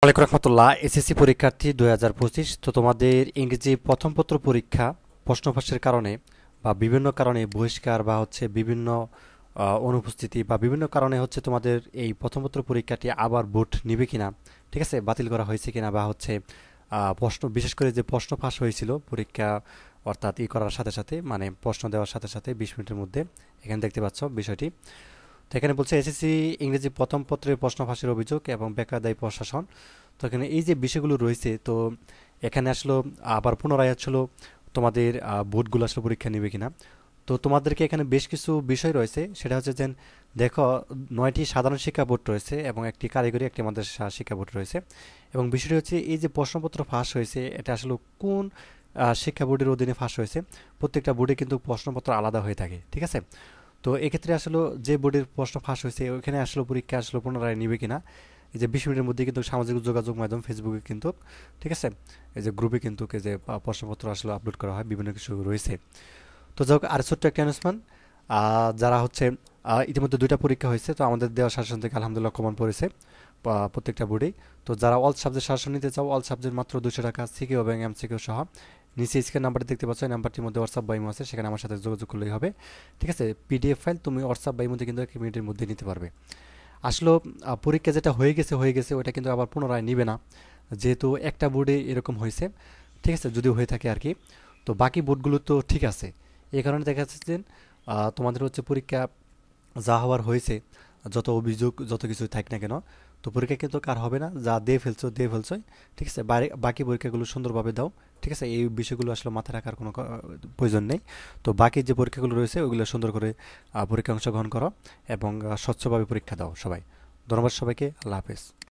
ওয়ালাইকুম রহমতুল্লাহ। এসএসসি পরীক্ষার্থী 2025। তো তোমাদের ইংরেজি প্রথম পত্র পরীক্ষা প্রশ্নফাঁসের কারণে বা বিভিন্ন কারণে বহিষ্কার বা হচ্ছে বিভিন্ন অনুপস্থিতি বা বিভিন্ন কারণে হচ্ছে তোমাদের এই প্রথম পত্র পরীক্ষাটি আবার বোর্ড নিবে কিনা, ঠিক আছে, বাতিল করা হয়েছে কিনা, বা হচ্ছে প্রশ্ন বিশেষ করে যে প্রশ্ন ফাঁস হয়েছিল পরীক্ষা অর্থাৎ করার সাথে সাথে মানে প্রশ্ন দেওয়ার সাথে সাথে 20 মিনিটের মধ্যে, এখানে দেখতে পাচ্ছ বিষয়টি। তো এখানে বলছে এসএসসি ইংরেজি প্রথম পত্রের প্রশ্ন ফাঁসের অভিযোগ এবং বেকায়দায়ী প্রশাসন। তো এখানে এই যে বিষয়গুলো রয়েছে, তো এখানে আসলে আবার পুনরায় আসলে তোমাদের বোর্ডগুলো আসলে পরীক্ষা নেবে কিনা। তো তোমাদেরকে এখানে বেশ কিছু বিষয় রয়েছে, সেটা হচ্ছে যে দেখো 9টি সাধারণ শিক্ষা বোর্ড রয়েছে এবং একটি কারিগরি একটি মাদ্রাসা শিক্ষা বোর্ড রয়েছে। এবং বিষয়টি হচ্ছে এই যে প্রশ্নপত্র ফাঁস হয়েছে এটা আসলে কোন শিক্ষা বোর্ডের অধীনে ফাঁস হয়েছে। প্রত্যেকটা বোর্ডে কিন্তু প্রশ্নপত্র আলাদা হয়ে থাকে, ঠিক আছে। তো এক্ষেত্রে আসলে যে বোর্ডের প্রশ্ন ফাঁস হয়েছে ওইখানে আসলে পরীক্ষা আসলে পুনরায় নিবে কিনা। এই যে 20 মিনিটের মধ্যে কিন্তু সামাজিক যোগাযোগ মাধ্যম ফেসবুকে কিন্তু, ঠিক আছে, এই যে গ্রুপে কিন্তু এই যে প্রশ্নপত্র আসলে আপলোড করা হয়, বিভিন্ন কিছু রয়েছে। তো যাই হোক, আর ছোট্ট একটা অ্যানাউন্সমেন্ট, যারা হচ্ছে ইতিমধ্যে 2টা পরীক্ষা হয়েছে, তো আমাদের দেওয়া শাসন থেকে আলহামদুলিল্লাহ কমন পড়েছে প্রত্যেকটা বোর্ডেই। তো যারা অল সাবজেক্ট শাসন নিতে চাও, অল সাবজেক্ট মাত্র 200 টাকা, সিকিউ এবং এমসিকিউ সহ। নিচে স্ক্রিন নাম্বারটি দেখতে পাচ্ছ, এই নাম্বারটির মধ্যে হোয়াটসঅ্যাপ বা ইমো আছে, সেখানে আমার সাথে যোগাযোগ করলেই হবে, ঠিক আছে। পিডিএফ ফাইল তুমি হোয়াটসঅ্যাপ বা ইমোতে কিন্তু 1 মিনিটের মধ্যে নিতে পারবে। আসলে পরীক্ষা যেটা হয়ে গেছে ওটা কিন্তু আবার পুনরায় নিবে না, যেহেতু একটা বোর্ডে এরকম হয়েছে, ঠিক আছে, যদি হয়ে থাকে আর কি। তো বাকি বোর্ডগুলো তো ঠিক আছে। এই কারণে দেখা যাচ্ছে যে তোমাদের হচ্ছে পরীক্ষা যা হওয়ার হয়েছে, যত অভিযোগ যত কিছু থাক না কেন, তো পরীক্ষা কিন্তু কার হবে না, যা দিয়ে ফেলছো, ঠিক আছে। বাকি পরীক্ষাগুলো সুন্দরভাবে দাও, ঠিক আছে। এই বিষয়গুলো আসলে মাথায় রাখার কোনো প্রয়োজন নেই। তো বাকি যে পরীক্ষাগুলো রয়েছে ওইগুলো সুন্দর করে পরীক্ষা অংশগ্রহণ করো এবং স্বচ্ছভাবে পরীক্ষা দাও সবাই। ধন্যবাদ সবাইকে, আল্লাহ হাফেজ।